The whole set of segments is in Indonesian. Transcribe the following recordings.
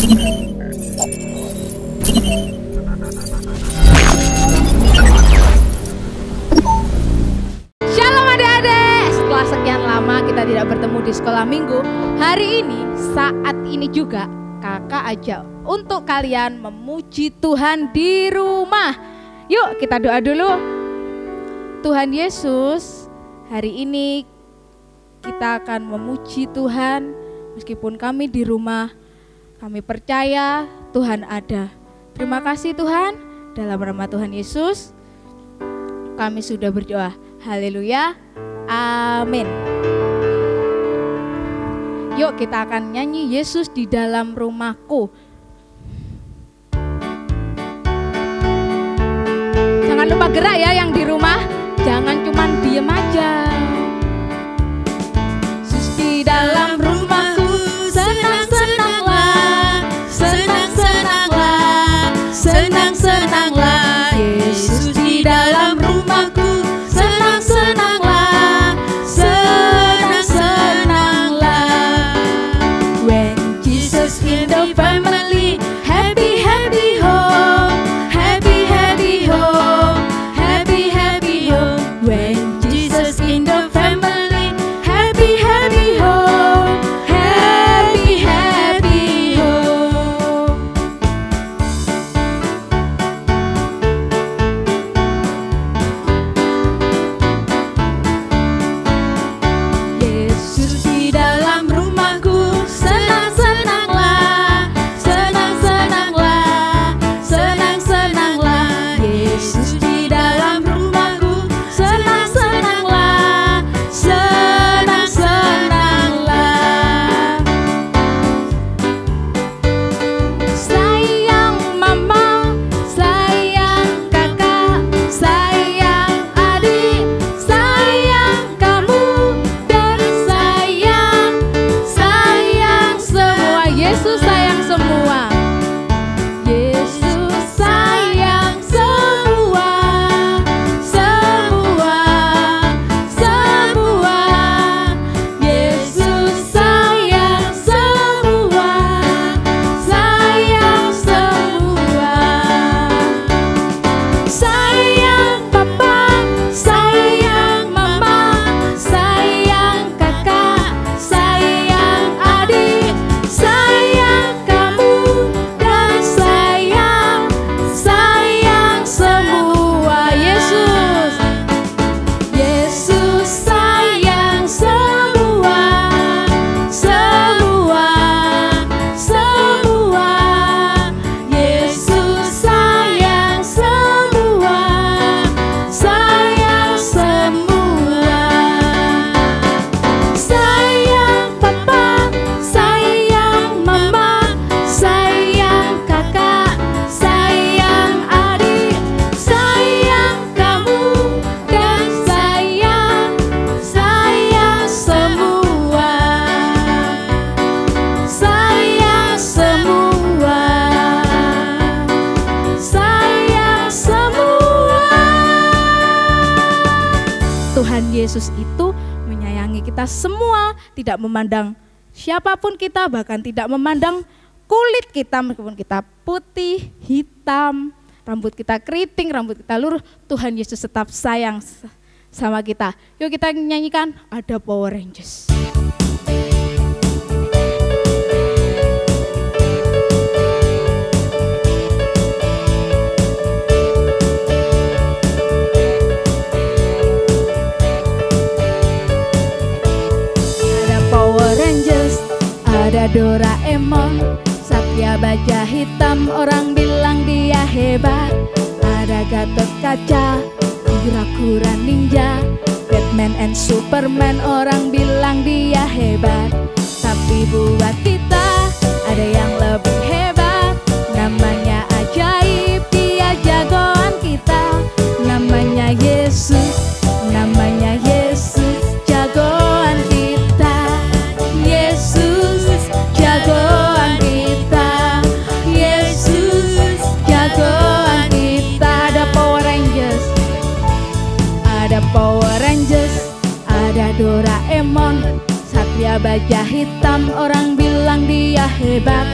Shalom adik-adik, setelah sekian lama kita tidak bertemu di sekolah minggu, hari ini, saat ini juga kakak ajak untuk kalian memuji Tuhan di rumah. Yuk kita doa dulu. Tuhan Yesus, hari ini kita akan memuji Tuhan meskipun kami di rumah. Kami percaya Tuhan ada. Terima kasih Tuhan, dalam nama Tuhan Yesus kami sudah berdoa. Haleluya, amin. Yuk kita akan nyanyi Yesus di dalam rumahku. Jangan lupa gerak ya yang di rumah, jangan cuma diem aja. Yesus di dalam rumahku, senang-senanglah, senang-senanglah, senang-senanglah. Yesus di dalam rumahku, senang-senanglah, senang-senanglah. When Jesus in the family, happy happy home, happy happy home, happy happy home. When Jesus in the family, happy happy home, happy happy home. Yesus di dalam rumahku, senang-senanglah, senang-senanglah, senang-senanglah. Yesus di dalam rumahku, senang-senanglah, senang-senanglah. Sayang mama, sayang kakak, sayang adik, sayang kamu, dan sayang semua. Yesus sayang semua. Yesus sayang semua, semua, semua. Yesus sayang semua, sayang semua. Sayang papa, sayang mama, sayang kakak, sayang adik, sayang kamu, dan sayang semua. Yesus, Yesus sayang semua, semua, semua. Yesus sayang semua, sayang semua. Sayang papa, sayang mama, sayang kakak, sayang adik, sayang kamu, dan sayang semua. Sayang semua, sayang semua. Tuhan Yesus itu menyayangi kita semua, tidak memandang siapapun kita, bahkan tidak memandang kulit kita, meskipun kita putih, hitam, rambut kita keriting, rambut kita lurus, Tuhan Yesus tetap sayang sama kita. Yuk kita nyanyikan, ada Power Rangers. Ada Power Rangers, ada Doraemon, Satria Baja Hitam, orang bilang dia hebat. Ada Gatot Kaca, Kura-Kura Ninja, Batman and Superman, orang bilang dia hebat. Tapi buat kita ada yang lebih hebat, namanya ajaib, dia jagoan kita. Namanya Yesus, namanya Yesus, jagoan kita. Yesus, jagoan kita. Yesus, jagoan kita. Ada Power Rangers, ada Power Rangers, ada Doraemon, Satria Baja Hitam, orang bilang dia hebat.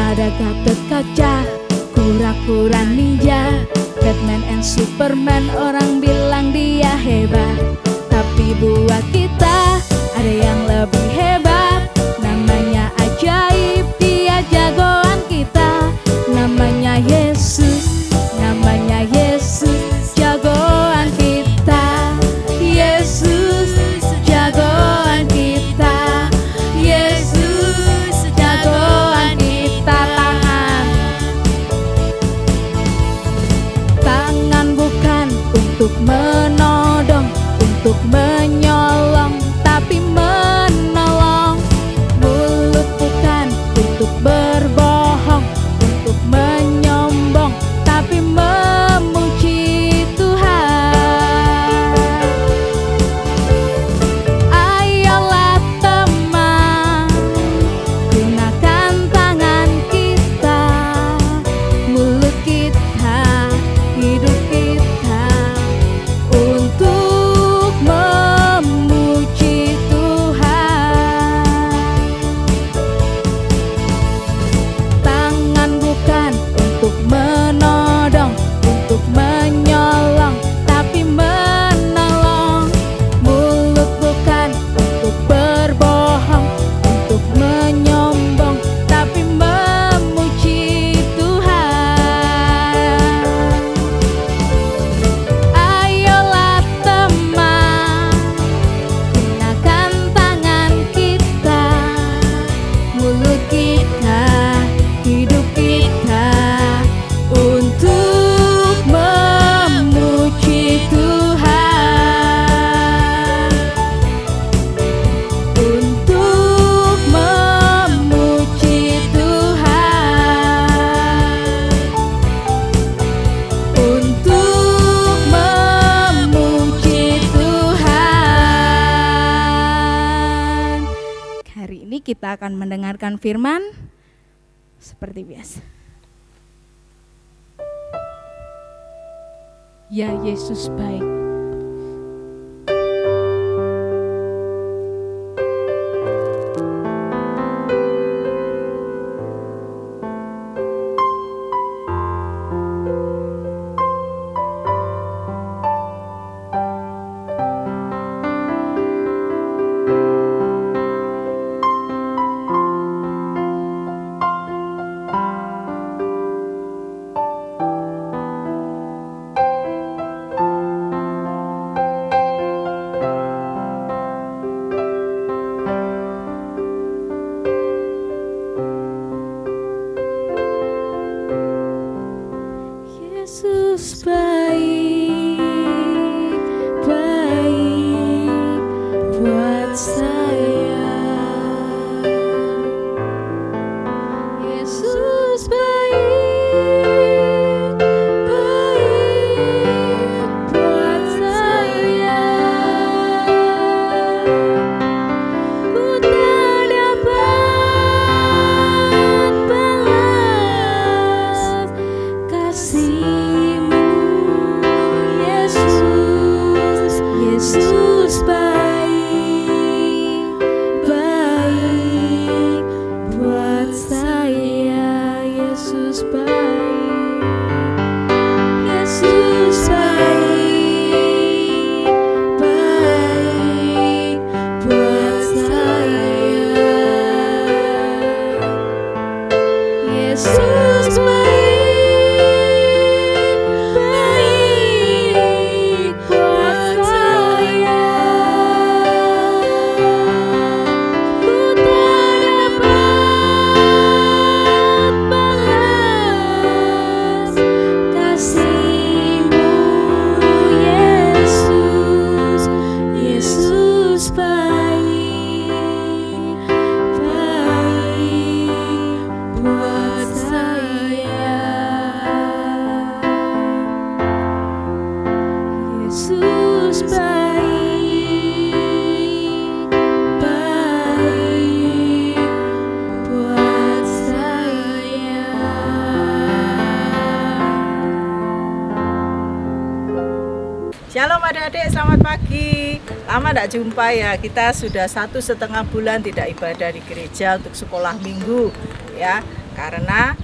Ada Gatot Kaca, kura-kura ninja, Batman and Superman, orang bilang dia hebat. Tapi buat kita ada yang lebih hebat, namanya ajaib, dia jagoan kita. Namanya Yesus, namanya Yesus, jagoan kita. Yesus, jagoan kita. Yesus, jagoan kita. Tangan bukan untuk menodong, untuk menyolong, tapi menolong. Mulut bukan untuk berbohong, untuk menyombong, tapi memuji Tuhan. Ayolah teman, gunakan tangan kita, mulut kita, hidup kita, untuk memuji Tuhan. Tangan bukan untuk menodong, untuk menyolong, tapi menolong. Mulut bukan untuk berbohong, untuk menyombong, tapi memuji Tuhan. Ayolah teman, gunakan tangan kita, mulut kita, hidup kita, untuk memuji Tuhan. Untuk memuji Tuhan. Untuk memuji Tuhan. Hari ini kita akan mendengarkan firman seperti biasa. Ya Yesus baik. Yesus baik, baik buat saya. Yesus baik, baik buat saya. Ku tak dapat balas kasih-Mu, Yesus. Yesus baik, baik buat saya. Yesus baik, Yesus baik, baik buat saya. Yesus baik, baik buat saya. Ku tak dapat balas kasih-Mu, Yesus. Yesus baik, baik buat saya. Yesus baik, baik buat saya. Shalom adik-adik, selamat pagi. Lama tidak jumpa ya, kita sudah 1,5 bulan tidak ibadah di gereja untuk sekolah minggu ya. karena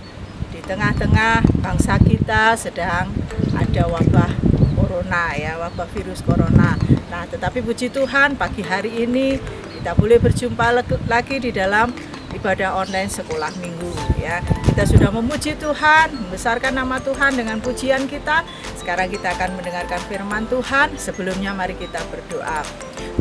di tengah-tengah bangsa kita sedang ada wabah corona ya, wabah virus corona. Nah, tetapi puji Tuhan pagi hari ini kita boleh berjumpa lagi di dalam ibadah online sekolah minggu ya. Kita sudah memuji Tuhan, membesarkan nama Tuhan dengan pujian kita. Sekarang kita akan mendengarkan firman Tuhan. Sebelumnya mari kita berdoa.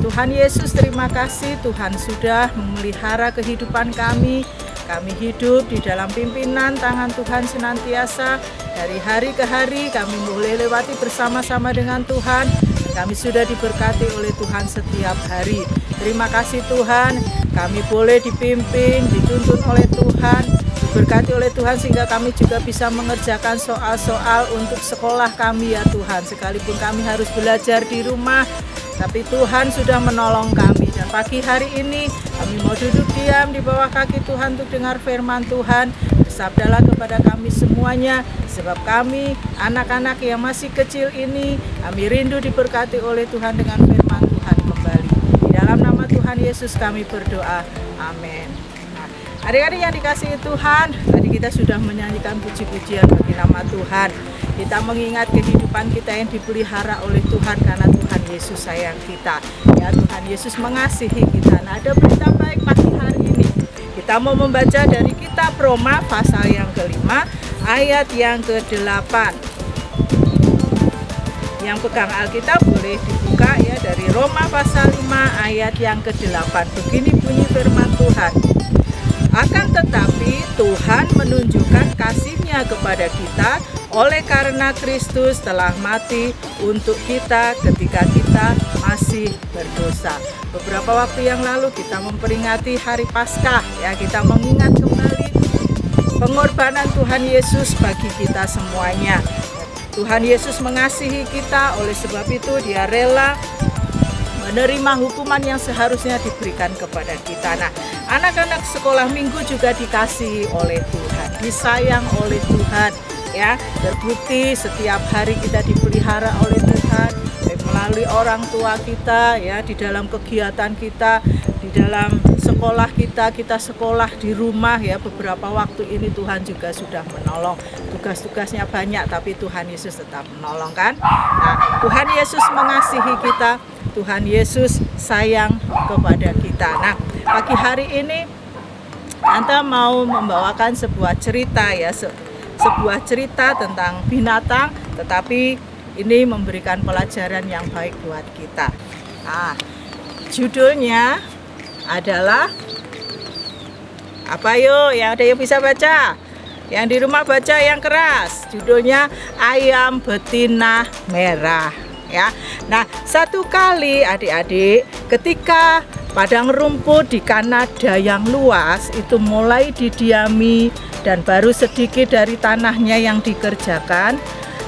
Tuhan Yesus, terima kasih Tuhan sudah memelihara kehidupan kami. Kami hidup di dalam pimpinan tangan Tuhan senantiasa. Dari hari ke hari kami boleh lewati bersama-sama dengan Tuhan. Kami sudah diberkati oleh Tuhan setiap hari. Terima kasih Tuhan, kami boleh dipimpin, dituntun oleh Tuhan, diberkati oleh Tuhan sehingga kami juga bisa mengerjakan soal-soal untuk sekolah kami ya Tuhan. Sekalipun kami harus belajar di rumah, tapi Tuhan sudah menolong kami. Dan pagi hari ini kami mau duduk diam di bawah kaki Tuhan untuk dengar firman Tuhan. Bersabdalah kepada kami semuanya, sebab kami anak-anak yang masih kecil ini, kami rindu diberkati oleh Tuhan dengan firman Tuhan kembali. Di dalam nama Tuhan Yesus kami berdoa, amin. Nah, adik-adik yang dikasihi Tuhan, tadi kita sudah menyanyikan puji-pujian bagi nama Tuhan. Kita mengingat kehidupan kita yang dipelihara oleh Tuhan karena Tuhan Yesus sayang kita. Ya, Tuhan Yesus mengasihi kita. Nah, ada berita baik pagi hari ini. Kita mau membaca dari kitab Roma pasal yang ke-5 ayat yang ke-8. Yang pegang Alkitab boleh dibuka ya, dari Roma pasal 5 ayat yang ke-8. Begini bunyi firman Tuhan. Akan tetapi Tuhan menunjukkan kasih-Nya kepada kita oleh karena Kristus telah mati untuk kita ketika kita masih berdosa. Beberapa waktu yang lalu kita memperingati hari Paskah ya, kita mengingat kembali pengorbanan Tuhan Yesus bagi kita semuanya. Tuhan Yesus mengasihi kita, oleh sebab itu Dia rela menerima hukuman yang seharusnya diberikan kepada kita. Nah, anak-anak sekolah minggu juga dikasihi oleh Tuhan, disayang oleh Tuhan ya. Terbukti setiap hari kita dipelihara oleh Tuhan melalui orang tua kita ya, di dalam kegiatan kita, di dalam sekolah kita sekolah di rumah ya. Beberapa waktu ini Tuhan juga sudah menolong. Tugas-tugasnya banyak tapi Tuhan Yesus tetap menolong kan. Nah, Tuhan Yesus mengasihi kita, Tuhan Yesus sayang kepada kita. Nah, pagi hari ini Anta mau membawakan sebuah cerita ya, sebuah cerita tentang binatang, tetapi ini memberikan pelajaran yang baik buat kita. Nah, judulnya adalah apa yuk? Yang ada yang bisa baca? Yang di rumah baca yang keras. Judulnya Ayam Betina Merah ya. Nah, satu kali adik-adik, ketika padang rumput di Kanada yang luas itu mulai didiami dan baru sedikit dari tanahnya yang dikerjakan,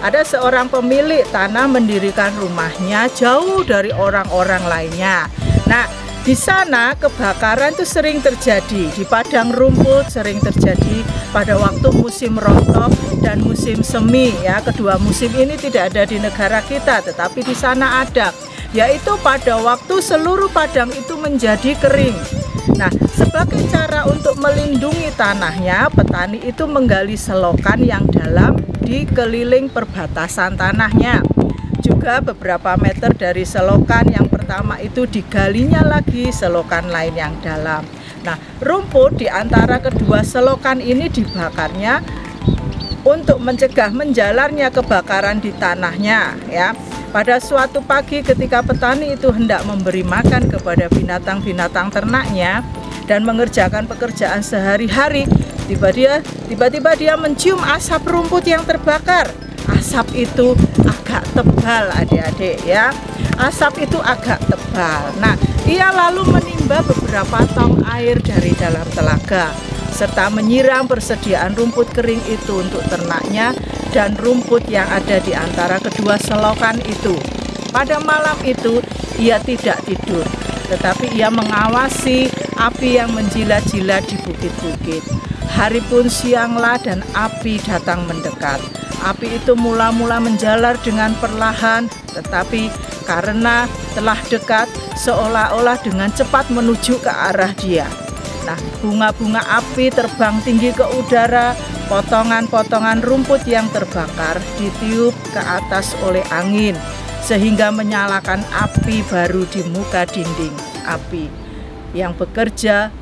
ada seorang pemilik tanah mendirikan rumahnya jauh dari orang-orang lainnya. Nah, di sana kebakaran itu sering terjadi, di padang rumput sering terjadi pada waktu musim rontok dan musim semi ya. Kedua musim ini tidak ada di negara kita, tetapi di sana ada, yaitu pada waktu seluruh padang itu menjadi kering. Nah, sebagai cara untuk melindungi tanahnya, petani itu menggali selokan yang dalam di keliling perbatasan tanahnya. Juga beberapa meter dari selokan yang pertama itu digalinya lagi selokan lain yang dalam. Nah, rumput di antara kedua selokan ini dibakarnya untuk mencegah menjalarnya kebakaran di tanahnya ya. Pada suatu pagi ketika petani itu hendak memberi makan kepada binatang-binatang ternaknya dan mengerjakan pekerjaan sehari-hari, tiba-tiba dia mencium asap rumput yang terbakar. Asap itu agak tebal adik-adik ya. Asap itu agak tebal. Nah, ia lalu menimba beberapa tong air dari dalam telaga serta menyiram persediaan rumput kering itu untuk ternaknya dan rumput yang ada di antara kedua selokan itu. Pada malam itu ia tidak tidur, tetapi ia mengawasi api yang menjilat-jilat di bukit-bukit. Hari pun sianglah dan api datang mendekat. Api itu mula-mula menjalar dengan perlahan, tetapi karena telah dekat, seolah-olah dengan cepat menuju ke arah dia. Nah, bunga-bunga api terbang tinggi ke udara, potongan-potongan rumput yang terbakar ditiup ke atas oleh angin, sehingga menyalakan api baru di muka dinding api. Yang bekerja,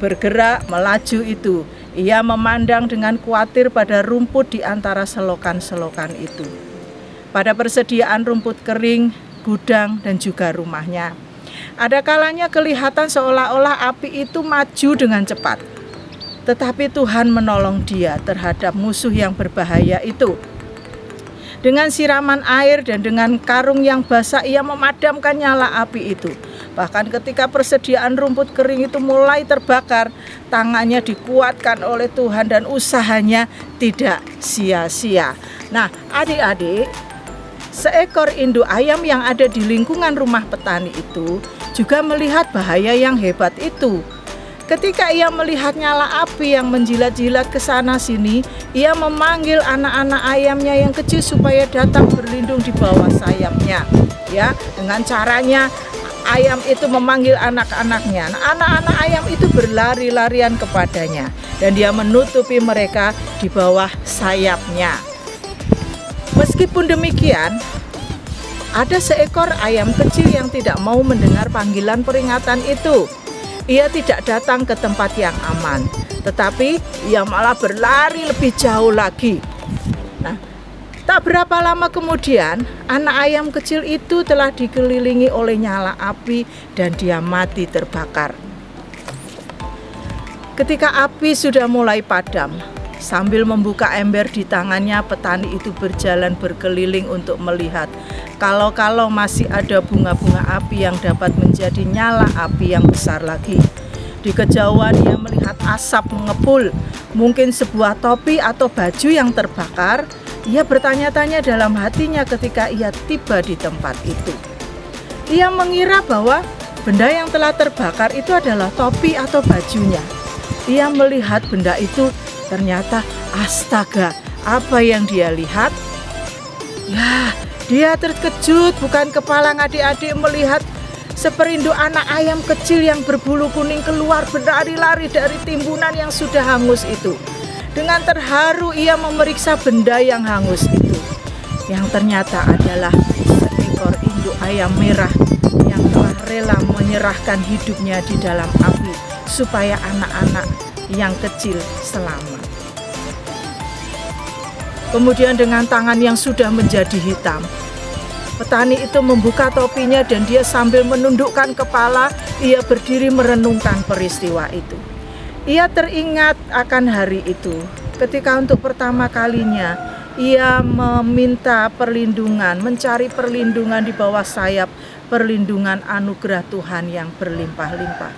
bergerak, melaju itu, ia memandang dengan khawatir pada rumput di antara selokan-selokan itu, pada persediaan rumput kering, gudang, dan juga rumahnya. Ada kalanya kelihatan seolah-olah api itu maju dengan cepat, tetapi Tuhan menolong dia terhadap musuh yang berbahaya itu. Dengan siraman air dan dengan karung yang basah ia memadamkan nyala api itu. Bahkan ketika persediaan rumput kering itu mulai terbakar, tangannya dikuatkan oleh Tuhan dan usahanya tidak sia-sia. Nah, adik-adik, seekor induk ayam yang ada di lingkungan rumah petani itu juga melihat bahaya yang hebat itu. Ketika ia melihat nyala api yang menjilat-jilat ke sana sini, ia memanggil anak-anak ayamnya yang kecil supaya datang berlindung di bawah sayapnya. Ya, dengan caranya ayam itu memanggil anak-anaknya. Anak-anak ayam itu berlari-larian kepadanya dan dia menutupi mereka di bawah sayapnya. Meskipun demikian, ada seekor ayam kecil yang tidak mau mendengar panggilan peringatan itu. Ia tidak datang ke tempat yang aman, tetapi ia malah berlari lebih jauh lagi. Nah, tak berapa lama kemudian, anak ayam kecil itu telah dikelilingi oleh nyala api dan dia mati terbakar. Ketika api sudah mulai padam, sambil membuka ember di tangannya, petani itu berjalan berkeliling untuk melihat kalau masih ada bunga-bunga api yang dapat menjadi nyala api yang besar lagi. Di kejauhan ia melihat asap mengepul, mungkin sebuah topi atau baju yang terbakar. Ia bertanya-tanya dalam hatinya ketika ia tiba di tempat itu. Ia mengira bahwa benda yang telah terbakar itu adalah topi atau bajunya. Ia melihat benda itu, ternyata astaga, apa yang dia lihat? Ya, dia terkejut bukan kepalang adik-adik melihat seperinduk anak ayam kecil yang berbulu kuning keluar berlari-lari dari timbunan yang sudah hangus itu. Dengan terharu ia memeriksa benda yang hangus itu, yang ternyata adalah seekor induk ayam merah yang telah rela menyerahkan hidupnya di dalam api supaya anak-anak yang kecil selamat. Kemudian dengan tangan yang sudah menjadi hitam, petani itu membuka topinya dan dia sambil menundukkan kepala, ia berdiri merenungkan peristiwa itu. Ia teringat akan hari itu, ketika untuk pertama kalinya ia meminta perlindungan, mencari perlindungan di bawah sayap perlindungan anugerah Tuhan yang berlimpah-limpah.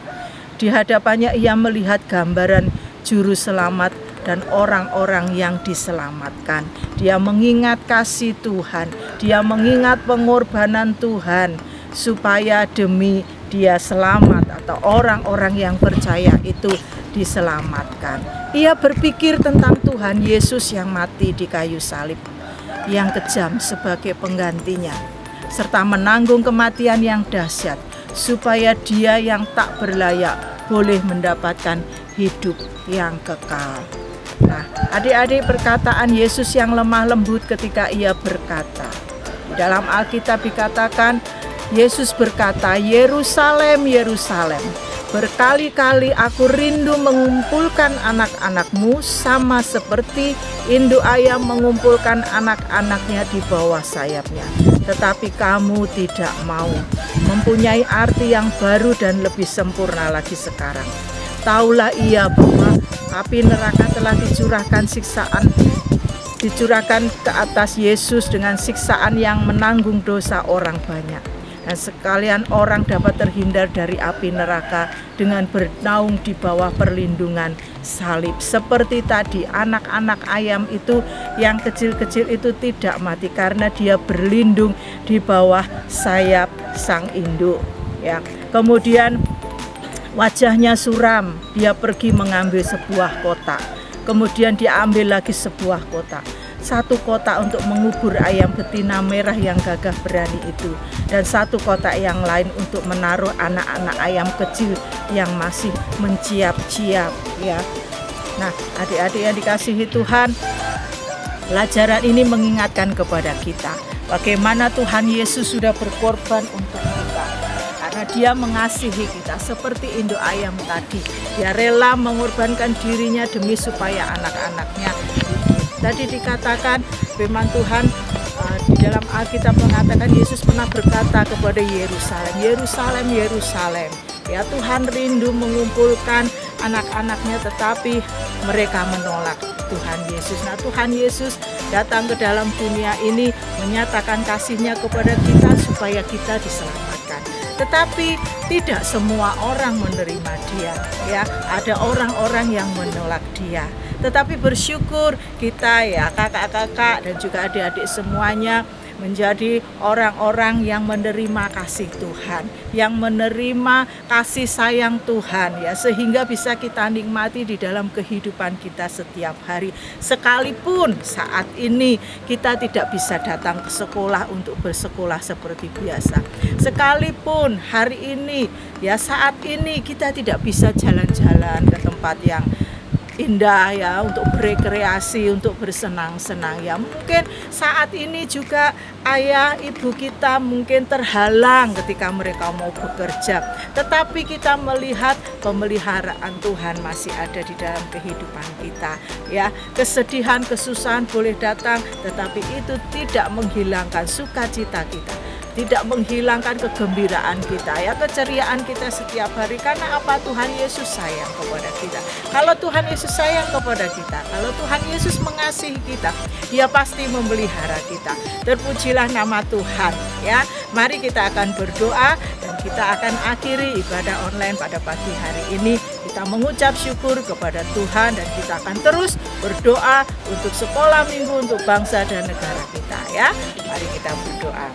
Di hadapannya ia melihat gambaran juru selamat dan orang-orang yang diselamatkan. Dia mengingat kasih Tuhan, dia mengingat pengorbanan Tuhan supaya demi dia selamat atau orang-orang yang percaya itu diselamatkan. Ia berpikir tentang Tuhan Yesus yang mati di kayu salib, yang kejam sebagai penggantinya, serta menanggung kematian yang dahsyat supaya dia yang tak berlayak boleh mendapatkan hidup yang kekal. Nah, adik-adik, perkataan Yesus yang lemah lembut ketika ia berkata, di dalam Alkitab dikatakan, Yesus berkata, "Yerusalem, Yerusalem, berkali-kali aku rindu mengumpulkan anak-anakmu sama seperti induk ayam mengumpulkan anak-anaknya di bawah sayapnya. Tetapi kamu tidak mau." Mempunyai arti yang baru dan lebih sempurna lagi sekarang. Taulah ia bahwa api neraka telah dicurahkan ke atas Yesus dengan siksaan yang menanggung dosa orang banyak. Dan sekalian orang dapat terhindar dari api neraka dengan bernaung di bawah perlindungan salib. Seperti tadi, anak-anak ayam itu yang kecil-kecil itu tidak mati karena dia berlindung di bawah sayap sang induk. Ya, kemudian wajahnya suram, dia pergi mengambil sebuah kotak. Kemudian dia ambil lagi sebuah kotak. satu kotak untuk mengubur ayam betina merah yang gagah berani itu, dan satu kotak yang lain untuk menaruh anak-anak ayam kecil yang masih menciap-ciap ya. Nah, adik-adik yang dikasihi Tuhan, pelajaran ini mengingatkan kepada kita bagaimana Tuhan Yesus sudah berkorban untuk kita. Karena Dia mengasihi kita seperti induk ayam tadi. Dia rela mengorbankan dirinya demi supaya anak-anaknya hidup. Tadi dikatakan firman Tuhan di dalam Alkitab mengatakan Yesus pernah berkata kepada Yerusalem, Yerusalem, Yerusalem. Ya, Tuhan rindu mengumpulkan anak-anaknya, tetapi mereka menolak Tuhan Yesus. Nah, Tuhan Yesus datang ke dalam dunia ini menyatakan kasih-Nya kepada kita supaya kita diselamatkan. Tetapi tidak semua orang menerima Dia, ya. Ada orang-orang yang menolak Dia. Tetapi bersyukur kita ya, kakak-kakak dan juga adik-adik semuanya menjadi orang-orang yang menerima kasih Tuhan, yang menerima kasih sayang Tuhan ya, sehingga bisa kita nikmati di dalam kehidupan kita setiap hari. Sekalipun saat ini kita tidak bisa datang ke sekolah untuk bersekolah seperti biasa. Sekalipun hari ini ya, saat ini kita tidak bisa jalan-jalan ke tempat yang indah ya, untuk berekreasi, untuk bersenang-senang ya. Mungkin saat ini juga ayah ibu kita mungkin terhalang ketika mereka mau bekerja, tetapi kita melihat pemeliharaan Tuhan masih ada di dalam kehidupan kita ya. Kesedihan, kesusahan boleh datang, tetapi itu tidak menghilangkan sukacita kita, tidak menghilangkan kegembiraan kita ya, keceriaan kita setiap hari. Karena apa? Tuhan Yesus sayang kepada kita. Kalau Tuhan Yesus sayang kepada kita, kalau Tuhan Yesus mengasihi kita, Dia pasti memelihara kita. Terpujilah nama Tuhan ya. Mari kita akan berdoa dan kita akan akhiri ibadah online pada pagi hari ini. Kita mengucap syukur kepada Tuhan dan kita akan terus berdoa untuk sekolah minggu, untuk bangsa dan negara kita ya. Mari kita berdoa.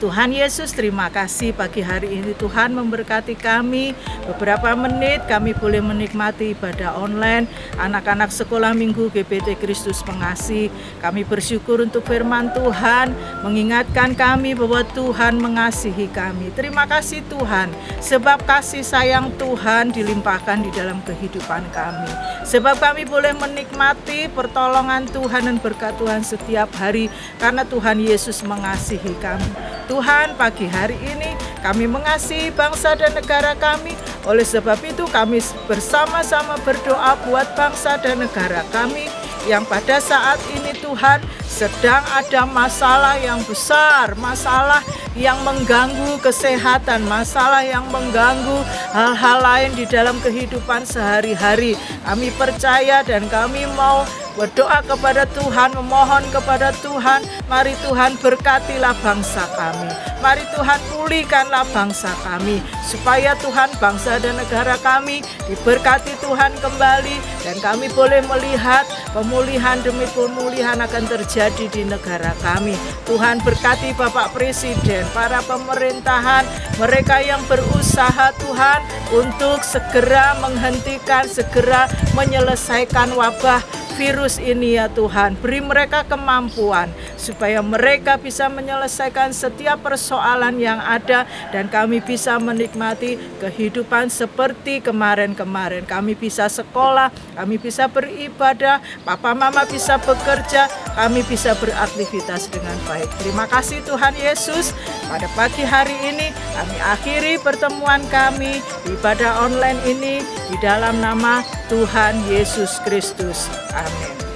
Tuhan Yesus, terima kasih pagi hari ini Tuhan memberkati kami. Beberapa menit kami boleh menikmati ibadah online anak-anak sekolah minggu GPT Kristus Pengasih. Kami bersyukur untuk firman Tuhan mengingatkan kami bahwa Tuhan mengasihi kami. Terima kasih Tuhan, sebab kasih sayang Tuhan dilimpahkan di dalam kehidupan kami. Sebab kami boleh menikmati pertolongan Tuhan dan berkat Tuhan setiap hari karena Tuhan Yesus mengasihi kami. Tuhan, pagi hari ini kami mengasihi bangsa dan negara kami. Oleh sebab itu kami bersama-sama berdoa buat bangsa dan negara kami yang pada saat ini Tuhan sedang ada masalah yang besar, masalah yang mengganggu kesehatan, masalah yang mengganggu hal-hal lain di dalam kehidupan sehari-hari. Kami percaya dan kami mau berdoa kepada Tuhan, memohon kepada Tuhan. Mari Tuhan berkatilah bangsa kami. Mari Tuhan pulihkanlah bangsa kami, supaya Tuhan bangsa dan negara kami diberkati Tuhan kembali, dan kami boleh melihat pemulihan demi pemulihan akan terjadi di negara kami. Tuhan berkati Bapak Presiden, para pemerintahan, mereka yang berusaha Tuhan untuk segera menghentikan, segera menyelesaikan wabah virus ini ya Tuhan. Beri mereka kemampuan supaya mereka bisa menyelesaikan setiap persoalan yang ada, dan kami bisa menikmati kehidupan seperti kemarin-kemarin. Kami bisa sekolah, kami bisa beribadah, papa mama bisa bekerja, kami bisa beraktivitas dengan baik. Terima kasih Tuhan Yesus. Pada pagi hari ini kami akhiri pertemuan kami di ibadah online ini di dalam nama Tuhan Yesus Kristus. Amin.